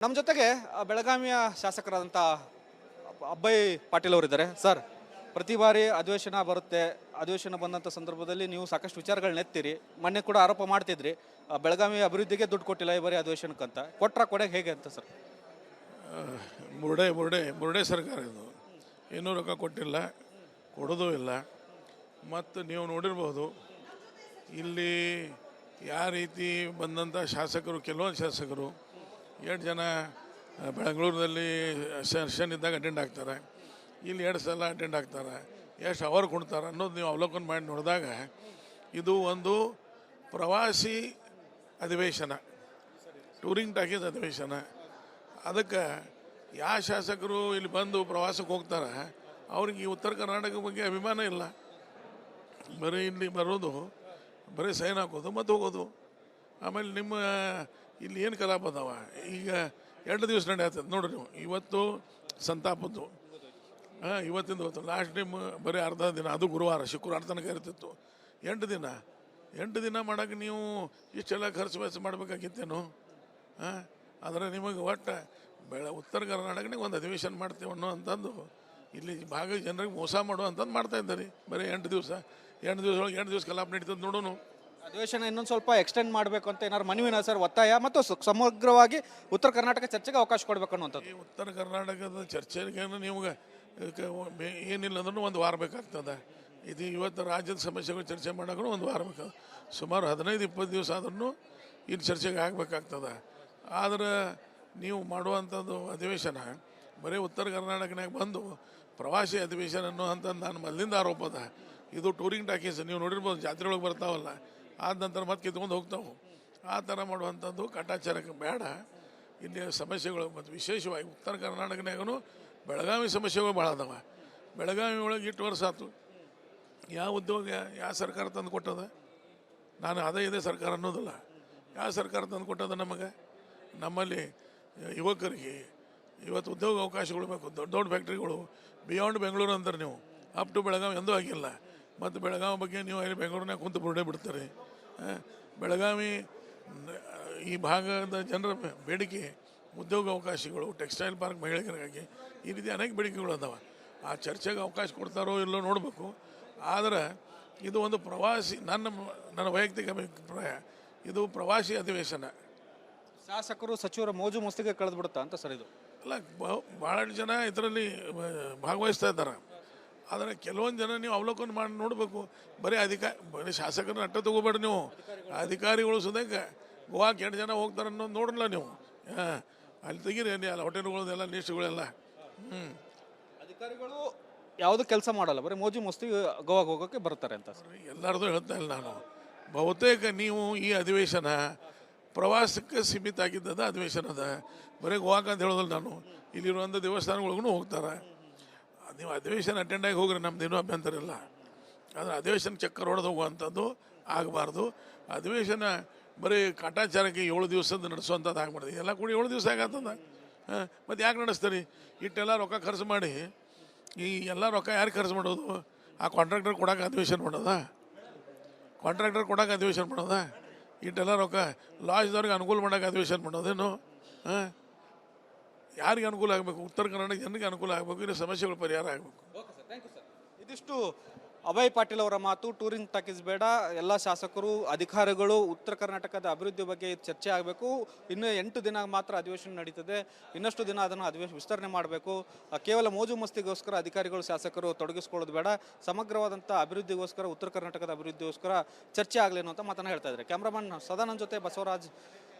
ನಮ್ಮ ಜೊತೆಗೆ ಬೆಳಗಾವಿಯ ಶಾಸಕರಾದಂಥ ಅಬ್ಬಯ್ ಪಾಟೀಲ್ ಅವರಿದ್ದಾರೆ. ಸರ್, ಪ್ರತಿ ಬಾರಿ ಅಧಿವೇಶನ ಬರುತ್ತೆ. ಅಧಿವೇಶನ ಬಂದಂಥ ಸಂದರ್ಭದಲ್ಲಿ ನೀವು ಸಾಕಷ್ಟು ವಿಚಾರಗಳನ್ನ ಎತ್ತೀರಿ. ಮೊನ್ನೆ ಕೂಡ ಆರೋಪ ಮಾಡ್ತಿದ್ರಿ, ಬೆಳಗಾವಿ ಅಭಿವೃದ್ಧಿಗೆ ದುಡ್ಡು ಕೊಟ್ಟಿಲ್ಲ ಈ ಬಾರಿ ಅಧಿವೇಶನಕ್ಕಂತ. ಕೊಡೆಗೆ ಹೇಗೆ ಅಂತ ಸರ್? ಮುರುಡೆ ಸರ್ಕಾರ ಇದು. ಇನ್ನೂ ರೊಕ್ಕ ಕೊಟ್ಟಿಲ್ಲ, ಕೊಡೋದು ಇಲ್ಲ. ಮತ್ತು ನೀವು ನೋಡಿರ್ಬೋದು, ಇಲ್ಲಿ ಯಾವ ರೀತಿ ಬಂದಂಥ ಶಾಸಕರು, ಕೆಲವೊಂದು ಶಾಸಕರು 2 ಜನ ಬೆಂಗಳೂರಿನಲ್ಲಿ ಸೆಷನ್ ಇದ್ದಾಗ ಅಟೆಂಡ್ ಆಗ್ತಾರೆ, ಇಲ್ಲಿ 2 ಸಲ ಅಟೆಂಡ್ ಆಗ್ತಾರೆ. ಎಷ್ಟು ಅವರ್ ಕೊಡ್ತಾರೆ ಅನ್ನೋದು ನೀವು ಅವಲೋಕನ ಮಾಡಿ ನೋಡಿದಾಗ ಇದು ಒಂದು ಪ್ರವಾಸಿ ಅಧಿವೇಶನ, ಟೂರಿಂಗ್ ಟಾಕೀಸ್ ಅಧಿವೇಶನ. ಅದಕ್ಕೆ ಯಾವ ಶಾಸಕರು ಇಲ್ಲಿ ಬಂದು ಪ್ರವಾಸಕ್ಕೆ ಹೋಗ್ತಾರೆ ಅವ್ರಿಗೆ ಈ ಉತ್ತರ ಕರ್ನಾಟಕ ಬಗ್ಗೆ ಅಭಿಮಾನ ಇಲ್ಲ. ಬರೀ ಇಲ್ಲಿ ಬರೋದು, ಬರೀ ಸೈನ್ ಹಾಕೋದು ಮತ್ತು ಹೋಗೋದು. ಆಮೇಲೆ ನಿಮ್ಮ ಇಲ್ಲಿ ಏನು ಕಲಾಪ ಅದಾವ, ಈಗ 2 ದಿವಸ ನಡೆಯತ್ತದ ನೋಡ್ರಿ ನೀವು. ಇವತ್ತು ಸಂತಾಪದ್ದು, ಇವತ್ತಿಂದ ಇವತ್ತು ಲಾಸ್ಟ್ ಟೈಮ್ ಬರೀ ಅರ್ಧ ದಿನ, ಅದು ಗುರುವಾರ ಶುಕ್ರವಾರ ತನಕ ಇರ್ತಿತ್ತು. 8 ದಿನ ಮಾಡೋಕೆ ನೀವು ಇಷ್ಟೆಲ್ಲ ಖರ್ಚು ವೆಚ್ಚ ಮಾಡಬೇಕಾಗಿತ್ತೇನು? ಆದರೆ ನಿಮಗೆ ಒಟ್ಟು ಉತ್ತರ ಕರ್ನಾಟಕನಾಗ ಒಂದು ಅಧಿವೇಶನ ಮಾಡ್ತೇವೆ ಅನ್ನೋ ಅಂತಂದು ಇಲ್ಲಿ ಭಾಗ ಜನರಿಗೆ ಮೋಸ ಮಾಡೋ ಅಂತಂದು ಮಾಡ್ತಾ ಇದ್ದಾರೆ. ಬರೀ 8 ದಿವಸ ಒಳಗೆ 8 ದಿವಸ ಕಲಾಪ ನಡೀತದೆ ನೋಡೋಣ. ಅಧಿವೇಶನ ಇನ್ನೊಂದು ಸ್ವಲ್ಪ ಎಕ್ಸ್ಟೆಂಡ್ ಮಾಡಬೇಕು ಅಂತ ಏನಾದ್ರು ಮನವಿನ ಸರ್ ಒತ್ತಾಯ, ಮತ್ತು ಸಮಗ್ರವಾಗಿ ಉತ್ತರ ಕರ್ನಾಟಕ ಚರ್ಚೆಗೆ ಅವಕಾಶ ಕೊಡಬೇಕು ಅನ್ನುವಂಥದ್ದು. ಈ ಉತ್ತರ ಕರ್ನಾಟಕದ ಚರ್ಚೆಗೆ ನಿಮ್ಗೆ ಏನಿಲ್ಲ ಅಂದ್ರೂ 1 ವಾರ ಬೇಕಾಗ್ತದೆ. ಇದು ಇವತ್ತು ರಾಜ್ಯದ ಸಮಸ್ಯೆಗಳು ಚರ್ಚೆ ಮಾಡೋಕ್ಕೂ 1 ವಾರ ಬೇಕಾಗ್ತದೆ. ಸುಮಾರು 15-20 ದಿವಸ ಆದ್ರೂ ಇಲ್ಲಿ ಚರ್ಚೆಗೆ ಆಗಬೇಕಾಗ್ತದೆ. ಆದ್ರೆ ನೀವು ಮಾಡುವಂಥದ್ದು ಅಧಿವೇಶನ ಬರೀ ಉತ್ತರ ಕರ್ನಾಟಕನಾಗ ಬಂದು ಪ್ರವಾಸಿ ಅಧಿವೇಶನ ಅನ್ನೋ ಅಂತಂದು ನಾನು ಮೊದಲಿಂದ ಆರೋಪ ಅದ. ಇದು ಟೂರಿಂಗ್ ಟಾಕೀಸ್ ನೀವು ನೋಡಿರ್ಬೋದು, ಜಾತ್ರೆ ಒಳಗೆ ಬರ್ತಾವಲ್ಲ, ಆದ ನಂತರ ಮತ್ತೆ ಕಿತ್ಕೊಂಡು ಹೋಗ್ತಾವೆ. ಆ ಥರ ಮಾಡುವಂಥದ್ದು ಕಾಟಾಚಾರಕ್ಕೆ ಬೇಡ. ಇಲ್ಲಿ ಸಮಸ್ಯೆಗಳು ಮತ್ತು ವಿಶೇಷವಾಗಿ ಉತ್ತರ ಕರ್ನಾಟಕನಾಗೂ ಬೆಳಗಾವಿ ಸಮಸ್ಯೆಗಳು ಭಾಳ ಅದಾವ. ಬೆಳಗಾವಿ ಒಳಗೆ 8 ವರ್ಷ ಆಯ್ತು, ಯಾವ ಉದ್ಯೋಗ ಯಾವ ಸರ್ಕಾರ ತಂದು ಕೊಟ್ಟದ? ನಾನು ಇದೇ ಸರ್ಕಾರ ಅನ್ನೋದಿಲ್ಲ. ಯಾವ ಸರ್ಕಾರ ತಂದು ಕೊಟ್ಟದ ನಮಗೆ? ನಮ್ಮಲ್ಲಿ ಯುವಕರಿಗೆ ಇವತ್ತು ಉದ್ಯೋಗ ಅವಕಾಶಗಳು ಬೇಕು. ದೊಡ್ಡ ಫ್ಯಾಕ್ಟ್ರಿಗಳು ಬಿಯಾಂಡ್ ಬೆಂಗಳೂರು ಅಂತಾರೆ ನೀವು, ಅಪ್ ಟು ಬೆಳಗಾವಿ ಎಂದೂ ಆಗಿಲ್ಲ. ಮತ್ತು ಬೆಳಗಾವಿ ಬಗ್ಗೆ ನೀವು ಅಲ್ಲಿ ಬೆಂಗಳೂರಿನಾಗ ಕುಂತು ಬುರುಡೆ ಬಿಡ್ತಾರೆ. ಬೆಳಗಾವಿ ಈ ಭಾಗದ ಜನರ ಬೇಡಿಕೆ ಉದ್ಯೋಗ ಅವಕಾಶಗಳು, ಟೆಕ್ಸ್ಟೈಲ್ ಪಾರ್ಕ್ ಮಹಿಳೆಯರಿಗಾಗಿ, ಈ ರೀತಿ ಅನೇಕ ಬೇಡಿಕೆಗಳು ಅದಾವೆ. ಆ ಚರ್ಚೆಗೆ ಅವಕಾಶ ಕೊಡ್ತಾರೋ ಇಲ್ಲೋ ನೋಡಬೇಕು. ಆದರೆ ಇದು ಒಂದು ಪ್ರವಾಸಿ, ನನ್ನ ವೈಯಕ್ತಿಕ ಅಭಿಪ್ರಾಯ, ಇದು ಪ್ರವಾಸಿ ಅಧಿವೇಶನ. ಶಾಸಕರು ಸಚಿವರ ಮೋಜು ಮಸ್ತಿಗೆ ಕಳೆದು ಬಿಡುತ್ತಾ ಅಂತ ಸರ್ ಇದು? ಅಲ್ಲ, ಭಾಳಷ್ಟು ಜನ ಇದರಲ್ಲಿ ಭಾಗವಹಿಸ್ತಾ ಇದ್ದಾರೆ. ಆದರೆ ಕೆಲವೊಂದು ಜನ ನೀವು ಅವಲೋಕನ ಮಾಡಿ ನೋಡಬೇಕು. ಬರೀ ಶಾಸಕರನ್ನ ಅಟ್ಟ ತಗೋಬೇಡ್ರಿ ನೀವು. ಅಧಿಕಾರಿಗಳು ಸುದಕ್ಕೆ ಗೋವಾಕ್ಕೆ 2 ಜನ ಹೋಗ್ತಾರೆ ಅನ್ನೋದು ನೋಡಲ್ಲ ನೀವು. ಅಲ್ಲಿ ತೆಗೀರಿ ಅಲ್ಲಿ ಹೋಟೆಲ್ಗಳದೆಲ್ಲ ಲಿಸ್ಟ್ಗಳೆಲ್ಲ. ಅಧಿಕಾರಿಗಳು ಯಾವುದು ಕೆಲಸ ಮಾಡಲ್ಲ, ಬರೀ ಮೋಜು ಮಸ್ತಿ ಗೋವಾಗೆ ಹೋಗೋಕ್ಕೆ ಬರ್ತಾರೆ ಅಂತ ಎಲ್ಲರದು ಹೇಳ್ತಾ ಇಲ್ಲ ನಾನು. ಬಹುತೇಕ ನೀವು ಈ ಅಧಿವೇಶನ ಪ್ರವಾಸಕ್ಕೆ ಸೀಮಿತ ಆಗಿದ್ದದ ಅಧಿವೇಶನ ಅದ. ಬರೀ ಗೋವಾಕ್ಕೆ ಅಂತ ಹೇಳೋದಿಲ್ಲ ನಾನು. ಇಲ್ಲಿರುವಂಥ ದೇವಸ್ಥಾನಗಳಿಗೂ ಹೋಗ್ತಾರೆ. ನೀವು ಅಧಿವೇಶನ ಅಟೆಂಡ್ ಆಗಿ ಹೋಗ್ರಿ, ನಮ್ದೇನೂ ಅಭ್ಯಂತರ ಇಲ್ಲ. ಆದರೆ ಅಧಿವೇಶನ ಚಕ್ಕರ್ ಹೊಡೆದು ಹೋಗುವಂಥದ್ದು ಆಗಬಾರ್ದು. ಅಧಿವೇಶನ ಬರೀ ಕಾಟಾಚಾರಕ್ಕೆ 7 ದಿವಸದ ನಡೆಸುವಂಥದ್ದು ಆಗ್ಬಾರ್ದು. ಎಲ್ಲ ಕೂಡಿ 7 ದಿವಸ ಆಗತ್ತದ. ಮತ್ತು ಯಾಕೆ ನಡೆಸ್ತಾರೆ? ಇಟ್ಟೆಲ್ಲ ರೊಕ್ಕ ಖರ್ಚು ಮಾಡಿ, ಈ ಎಲ್ಲ ರೊಕ್ಕ ಯಾರು ಖರ್ಚು ಮಾಡೋದು? ಆ ಕಾಂಟ್ರಾಕ್ಟರ್ ಕೊಡೋಕೆ ಅಧಿವೇಶನ ಮಾಡೋದಾ? ಇಟ್ಟೆಲ್ಲ ರೊಕ್ಕ ಲಾಜ್ದವ್ರಿಗೆ ಅನುಕೂಲ ಮಾಡೋಕೆ ಅಧಿವೇಶನ ಮಾಡೋದೇನು? ಯಾರಿಗೆ ಅನುಕೂಲ ಆಗಬೇಕು? ಉತ್ತರ ಕರ್ನಾಟಕ ಜನರಿಗೆ ಅನುಕೂಲ ಆಗಬೇಕು. ಇಲ್ಲಿ ಸಮಸ್ಯೆಗಳು ಪರಿಹಾರ ಆಗಬೇಕು. ಇದಿಷ್ಟು ಅಭಯ್ ಪಾಟೀಲ್ ಅವರ ಮಾತು. ಟೂರಿಂಗ್ ಟಾಕೀಸ್ ಬೇಡ, ಎಲ್ಲ ಶಾಸಕರು, ಅಧಿಕಾರಿಗಳು ಉತ್ತರ ಕರ್ನಾಟಕದ ಅಭಿವೃದ್ಧಿ ಬಗ್ಗೆ ಚರ್ಚೆ ಆಗಬೇಕು. ಇನ್ನು 8 ದಿನ ಮಾತ್ರ ಅಧಿವೇಶನ ನಡೀತದೆ. ಇನ್ನಷ್ಟು ದಿನ ಅದನ್ನು ವಿಸ್ತರಣೆ ಮಾಡಬೇಕು. ಕೇವಲ ಮೋಜು ಮಸ್ತಿಗೋಸ್ಕರ ಅಧಿಕಾರಿಗಳು, ಶಾಸಕರು ತೊಡಗಿಸ್ಕೊಳ್ಳೋದು ಬೇಡ. ಸಮಗ್ರವಾದಂಥ ಅಭಿವೃದ್ಧಿಗೋಸ್ಕರ, ಉತ್ತರ ಕರ್ನಾಟಕದ ಅಭಿವೃದ್ಧಿಗೋಸ್ಕರ ಚರ್ಚೆ ಆಗಲೇನು ಅಂತ ಮಾತನ್ನು ಹೇಳ್ತಾ ಇದ್ದಾರೆ. ಕ್ಯಾಮ್ರಾಮನ್ ಸದಾನಂದ್ ಜೊತೆ ಬಸವರಾಜ್,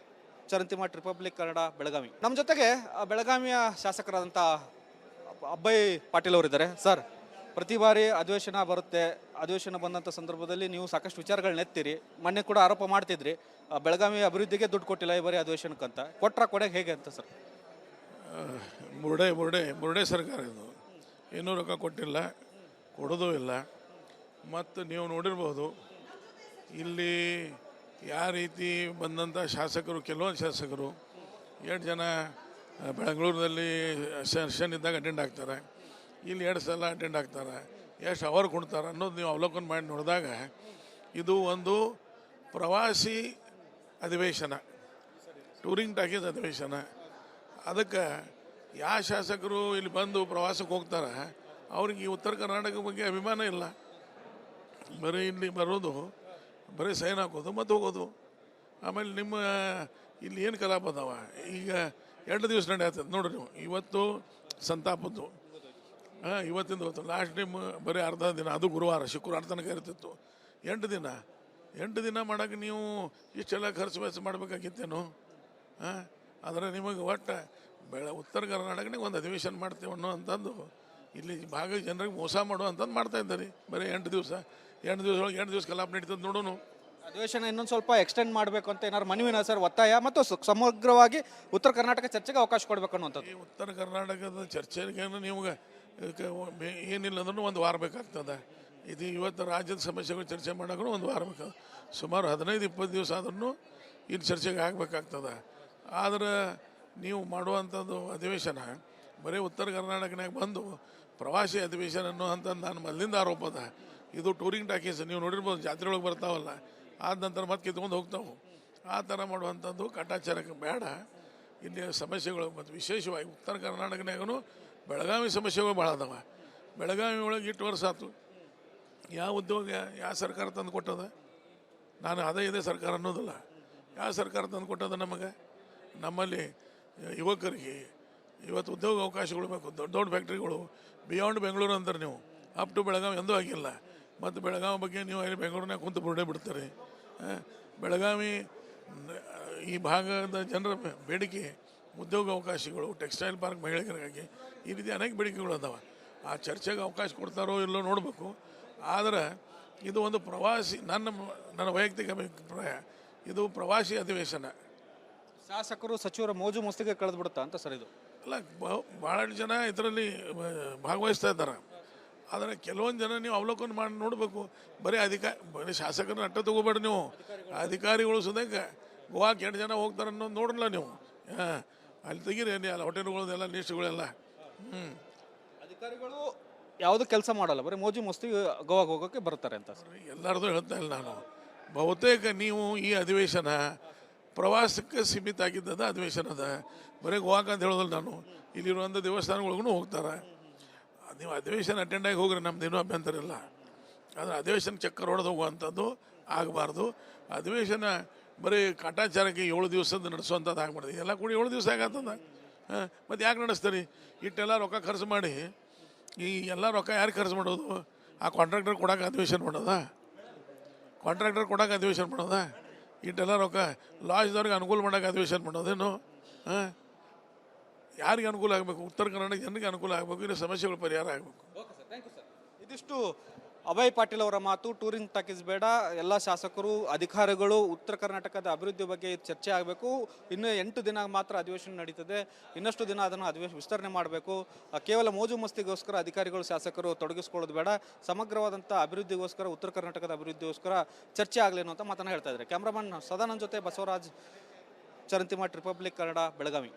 ಚರಂತಿಮಠ್, ರಿಪಬ್ಲಿಕ್ ಕನ್ನಡ, ಬೆಳಗಾವಿ. ನಮ್ಮ ಜೊತೆಗೆ ಬೆಳಗಾವಿಯ ಶಾಸಕರಾದಂಥ ಅಬ್ಬಯ್ ಪಾಟೀಲ್ ಅವರಿದ್ದಾರೆ. ಸರ್, ಪ್ರತಿ ಬಾರಿ ಅಧಿವೇಶನ ಬರುತ್ತೆ. ಅಧಿವೇಶನ ಬಂದಂಥ ಸಂದರ್ಭದಲ್ಲಿ ನೀವು ಸಾಕಷ್ಟು ವಿಚಾರಗಳನ್ನ ಎತ್ತೀರಿ. ಮೊನ್ನೆ ಕೂಡ ಆರೋಪ ಮಾಡ್ತಿದ್ರಿ, ಬೆಳಗಾವಿ ಅಭಿವೃದ್ಧಿಗೆ ದುಡ್ಡು ಕೊಟ್ಟಿಲ್ಲ ಈ ಬಾರಿ ಅಧಿವೇಶನಕ್ಕಂತ. ಕೊಡೆಗೆ ಹೇಗೆ ಅಂತ ಸರ್? ಮುರುಡೆ ಸರ್ಕಾರ ಇದು. ಇನ್ನೂ ರೊಕ್ಕ ಕೊಟ್ಟಿಲ್ಲ, ಕೊಡೋದು ಇಲ್ಲ. ಮತ್ತು ನೀವು ನೋಡಿರ್ಬೋದು, ಇಲ್ಲಿ ಯಾವ ರೀತಿ ಬಂದಂಥ ಶಾಸಕರು, ಕೆಲವೊಂದು ಶಾಸಕರು 2 ಜನ ಬೆಂಗಳೂರಿನಲ್ಲಿ ಸೆಷನ್ ಇದ್ದಾಗ ಅಟೆಂಡ್ ಆಗ್ತಾರೆ, ಇಲ್ಲಿ 2 ಸಲ ಅಟೆಂಡ್ ಆಗ್ತಾರೆ. ಎಷ್ಟು ಅವರ್ ಕೊಡ್ತಾರೆ ಅನ್ನೋದು ನೀವು ಅವಲೋಕನ ಮಾಡಿ ನೋಡಿದಾಗ ಇದು ಒಂದು ಪ್ರವಾಸಿ ಅಧಿವೇಶನ, ಟೂರಿಂಗ್ ಟಾಕೀಸ್ ಅಧಿವೇಶನ. ಅದಕ್ಕೆ ಯಾವ ಶಾಸಕರು ಇಲ್ಲಿ ಬಂದು ಪ್ರವಾಸಕ್ಕೆ ಹೋಗ್ತಾರೆ ಅವ್ರಿಗೆ ಈ ಉತ್ತರ ಕರ್ನಾಟಕ ಬಗ್ಗೆ ಅಭಿಮಾನ ಇಲ್ಲ. ಬರೀ ಇಲ್ಲಿ ಬರೋದು, ಬರೀ ಸೈನ್ ಹಾಕೋದು ಮತ್ತು ಹೋಗೋದು. ಆಮೇಲೆ ನಿಮ್ಮ ಇಲ್ಲಿ ಏನು ಕಲಾಪ ಅದಾವ, ಈಗ 2 ದಿವಸ ನಡೆಯತ್ತದ ನೋಡ್ರಿ ನೀವು. ಇವತ್ತು ಸಂತಾಪದ್ದು, ಇವತ್ತಿಂದ ಇವತ್ತು ಲಾಸ್ಟ್ ಟೈಮ್ ಬರೀ ಅರ್ಧ ದಿನ, ಅದು ಗುರುವಾರ ಶುಕ್ರವಾರ ತನಕ ಇರ್ತಿತ್ತು. 8 ದಿನ ಮಾಡೋಕೆ ನೀವು ಇಷ್ಟೆಲ್ಲ ಖರ್ಚು ವೆಚ್ಚ ಮಾಡಬೇಕಾಗಿತ್ತೇನು? ಆದರೆ ನಿಮಗೆ ಒಟ್ಟು ಉತ್ತರ ಕರ್ನಾಟಕನಾಗ ಒಂದು ಅಧಿವೇಶನ ಮಾಡ್ತೇವೆ ಅನ್ನೋ ಅಂಥದ್ದು ಇಲ್ಲಿ ಭಾಗ ಜನರಿಗೆ ಮೋಸ ಮಾಡೋ ಅಂಥದ್ದು ಮಾಡ್ತಾ ಇದ್ದಾರೆ. ಬರೀ 8 ದಿವಸ ಒಳಗೆ 8 ದಿವಸ ಕಲಾಪ ನಡೀತದೆ ನೋಡೋಣ. ಅಧಿವೇಶನ ಇನ್ನೊಂದು ಸ್ವಲ್ಪ ಎಕ್ಸ್ಟೆಂಡ್ ಮಾಡಬೇಕು ಅಂತ ಏನಾದ್ರು ಮನವಿನ ಸರ್ ಒತ್ತಾಯ, ಮತ್ತು ಸಮಗ್ರವಾಗಿ ಉತ್ತರ ಕರ್ನಾಟಕ ಚರ್ಚೆಗೆ ಅವಕಾಶ ಕೊಡಬೇಕು ಅನ್ನುವಂಥದ್ದು. ಈ ಉತ್ತರ ಕರ್ನಾಟಕದ ಚರ್ಚೆಗೆ ನಿಮ್ಗೆ ಏನಿಲ್ಲ ಅಂದ್ರೂ ಒಂದು ವಾರ ಬೇಕಾಗ್ತದೆ. ಇದು ಇವತ್ತು ರಾಜ್ಯದ ಸಮಸ್ಯೆಗಳು ಚರ್ಚೆ ಮಾಡೋಕ್ಕೂ ಒಂದು ವಾರ ಬೇಕಾಗ್ತದೆ. ಸುಮಾರು 15-20 ದಿವಸ ಆದ್ರೂ ಇಲ್ಲಿ ಚರ್ಚೆಗೆ ಆಗಬೇಕಾಗ್ತದೆ. ಆದ್ರೆ ನೀವು ಮಾಡುವಂಥದ್ದು ಅಧಿವೇಶನ ಬರೀ ಉತ್ತರ ಕರ್ನಾಟಕನಾಗ ಬಂದು ಪ್ರವಾಸಿ ಅಧಿವೇಶನ ಅನ್ನೋಂಥದ್ದು ನಾನು ಮೊದಲಿಂದ ಆರೋಪ ಅದ. ಇದು ಟೂರಿಂಗ್ ಟಾಕೀಸ್ ನೀವು ನೋಡಿರ್ಬೋದು, ಜಾತ್ರೆ ಒಳಗೆ ಬರ್ತಾವಲ್ಲ, ಆದ ನಂತರ ಮತ್ತೆ ಕಿತ್ಕೊಂಡು ಹೋಗ್ತಾವೆ. ಆ ಥರ ಮಾಡುವಂಥದ್ದು ಕಾಟಾಚಾರಕ್ಕೆ ಬೇಡ. ಇಲ್ಲಿ ಸಮಸ್ಯೆಗಳು ಮತ್ತು ವಿಶೇಷವಾಗಿ ಉತ್ತರ ಕರ್ನಾಟಕನಾಗೂ ಬೆಳಗಾವಿ ಸಮಸ್ಯೆಗಳು ಭಾಳ ಅದಾವ. ಬೆಳಗಾವಿ ಒಳಗೆ 8 ವರ್ಷ ಆಯ್ತು, ಯಾವ ಉದ್ಯೋಗ ಯಾವ ಸರ್ಕಾರ ತಂದು ಕೊಟ್ಟದ? ನಾನು ಇದೇ ಸರ್ಕಾರ ಅನ್ನೋದಿಲ್ಲ. ಯಾವ ಸರ್ಕಾರ ತಂದು ಕೊಟ್ಟದ ನಮಗೆ? ನಮ್ಮಲ್ಲಿ ಯುವಕರಿಗೆ ಇವತ್ತು ಉದ್ಯೋಗ ಅವಕಾಶಗಳು ಬೇಕು. ದೊಡ್ಡ ದೊಡ್ಡ ಫ್ಯಾಕ್ಟ್ರಿಗಳು ಬಿಯಾಂಡ್ ಬೆಂಗಳೂರು ಅಂತಾರೆ ನೀವು, ಅಪ್ ಟು ಬೆಳಗಾವಿ ಎಂದೂ ಆಗಿಲ್ಲ. ಮತ್ತು ಬೆಳಗಾವಿ ಬಗ್ಗೆ ನೀವು ಅಲ್ಲಿ ಬೆಂಗಳೂರಿನಾಗ ಕುಂತು ಬುರುಡೆ ಬಿಡ್ತಾರೆ. ಬೆಳಗಾವಿ ಈ ಭಾಗದ ಜನರ ಬೇಡಿಕೆ ಉದ್ಯೋಗ ಅವಕಾಶಗಳು, ಟೆಕ್ಸ್ಟೈಲ್ ಪಾರ್ಕ್ ಮಹಿಳೆಯರಿಗಾಗಿ ಈ ರೀತಿ ಅನೇಕ ಬೇಡಿಕೆಗಳು ಅದಾವೆ. ಆ ಚರ್ಚೆಗೆ ಅವಕಾಶ ಕೊಡ್ತಾರೋ ಇಲ್ಲೋ ನೋಡಬೇಕು. ಆದರೆ ಇದು ಒಂದು ಪ್ರವಾಸಿ, ನನ್ನ ವೈಯಕ್ತಿಕ ಅಭಿಪ್ರಾಯ, ಇದು ಪ್ರವಾಸಿ ಅಧಿವೇಶನ. ಶಾಸಕರು ಸಚಿವರ ಮೋಜು ಮಸ್ತಿಗೆ ಕಳೆದು ಬಿಡುತ್ತಾ ಅಂತ ಸರ್ ಇದು? ಅಲ್ಲ, ಭಾಳಷ್ಟು ಜನ ಇದರಲ್ಲಿ ಭಾಗವಹಿಸ್ತಾ ಇದ್ದಾರೆ. ಆದರೆ ಕೆಲವೊಂದು ಜನ ನೀವು ಅವಲೋಕನ ಮಾಡಿ ನೋಡಬೇಕು. ಬರೀ ಶಾಸಕರನ್ನ ಅಟ್ಟ ತಗೋಬೇಡ್ರಿ ನೀವು. ಅಧಿಕಾರಿಗಳು ಸುದಕ್ಕೆ ಗೋವಾಕ್ಕೆ 8 ಜನ ಹೋಗ್ತಾರೆ ಅನ್ನೋದು ನೋಡಲ್ಲ ನೀವು. ಅಲ್ಲಿ ತೆಗೀರಿ ಅಲ್ಲಿ ಹೋಟೆಲ್ಗಳದೆಲ್ಲ ಲಿಸ್ಟ್ಗಳೆಲ್ಲ. ಅಧಿಕಾರಿಗಳು ಯಾವುದು ಕೆಲಸ ಮಾಡಲ್ಲ, ಬರೀ ಮೋಜು ಮಸ್ತಿ ಗೋವಾಗೆ ಹೋಗೋಕ್ಕೆ ಬರ್ತಾರೆ ಅಂತ ಎಲ್ಲರದು ಹೇಳ್ತಾ ಇಲ್ಲ ನಾನು. ಬಹುತೇಕ ನೀವು ಈ ಅಧಿವೇಶನ ಪ್ರವಾಸಕ್ಕೆ ಸೀಮಿತ ಆಗಿದ್ದದ ಅಧಿವೇಶನ ಅದ. ಬರೀ ಗೋವಾಕ್ಕೆ ಅಂತ ಹೇಳೋದಲ್ಲ ನಾನು. ಇಲ್ಲಿರುವಂಥ ದೇವಸ್ಥಾನಗಳಿಗೂ ಹೋಗ್ತಾರೆ. ನೀವು ಅಧಿವೇಶನ ಅಟೆಂಡ್ ಆಗಿ ಹೋಗ್ರಿ, ನಮ್ದೇನೂ ಅಭ್ಯಂತರ ಇಲ್ಲ. ಆದರೆ ಅಧಿವೇಶನ ಚಕ್ಕರ್ ಹೊಡೆದು ಹೋಗುವಂಥದ್ದು ಆಗಬಾರ್ದು. ಅಧಿವೇಶನ ಬರೀ ಕಾಟಾಚಾರಕ್ಕೆ 7 ದಿವಸದ ನಡೆಸುವಂಥದ್ದು ಆಗ್ಬಾರ್ದು. ಎಲ್ಲ ಕೂಡಿ 7 ದಿವಸ ಆಗತ್ತದ. ಮತ್ತು ಯಾಕೆ ನಡೆಸ್ತಾರೆ? ಇಟ್ಟೆಲ್ಲ ರೊಕ್ಕ ಖರ್ಚು ಮಾಡಿ ಈ ಎಲ್ಲ ರೊಕ್ಕ ಯಾರು ಖರ್ಚು ಮಾಡೋದು? ಆ ಕಾಂಟ್ರಾಕ್ಟರ್ ಕೊಡೋಕೆ ಅಧಿವೇಶನ ಮಾಡೋದಾ? ಇಟ್ಟೆಲ್ಲ ರೊಕ್ಕ ಲಾಜ್ದವ್ರಿಗೆ ಅನುಕೂಲ ಮಾಡೋಕೆ ಅಧಿವೇಶನ ಮಾಡೋದೇನು? ಯಾರಿಗೆ ಅನುಕೂಲ ಆಗಬೇಕು? ಉತ್ತರ ಕರ್ನಾಟಕ ಜನರಿಗೆ ಅನುಕೂಲ ಆಗಬೇಕು. ಇಲ್ಲಿ ಸಮಸ್ಯೆಗಳು ಪರಿಹಾರ ಆಗಬೇಕು. ಇದಿಷ್ಟು ಅಭಯ್ ಪಾಟೀಲ್ ಅವರ ಮಾತು. ಟೂರಿಂಗ್ ಟಾಕೀಸ್ ಬೇಡ, ಎಲ್ಲ ಶಾಸಕರು ಅಧಿಕಾರಿಗಳು ಉತ್ತರ ಕರ್ನಾಟಕದ ಅಭಿವೃದ್ಧಿ ಬಗ್ಗೆ ಚರ್ಚೆ ಆಗಬೇಕು. ಇನ್ನು 8 ದಿನ ಮಾತ್ರ ಅಧಿವೇಶನ ನಡೀತದೆ, ಇನ್ನಷ್ಟು ದಿನ ಅದನ್ನು ವಿಸ್ತರಣೆ ಮಾಡಬೇಕು. ಕೇವಲ ಮೋಜು ಮಸ್ತಿಗೋಸ್ಕರ ಅಧಿಕಾರಿಗಳು ಶಾಸಕರು ತೊಡಗಿಸ್ಕೊಳ್ಳೋದು ಬೇಡ, ಸಮಗ್ರವಾದಂಥ ಅಭಿವೃದ್ಧಿಗೋಸ್ಕರ, ಉತ್ತರ ಕರ್ನಾಟಕದ ಅಭಿವೃದ್ಧಿಗೋಸ್ಕರ ಚರ್ಚೆ ಆಗಲೇನು ಅಂತ ಮಾತನ್ನು ಹೇಳ್ತಾ ಇದ್ದಾರೆ. ಕ್ಯಾಮ್ರಾಮನ್ ಸದಾನಂದ್ ಜೊತೆ ಬಸವರಾಜ್, ಚರಂತಿಮಠ್, ರಿಪಬ್ಲಿಕ್ ಕನ್ನಡ, ಬೆಳಗಾವಿ.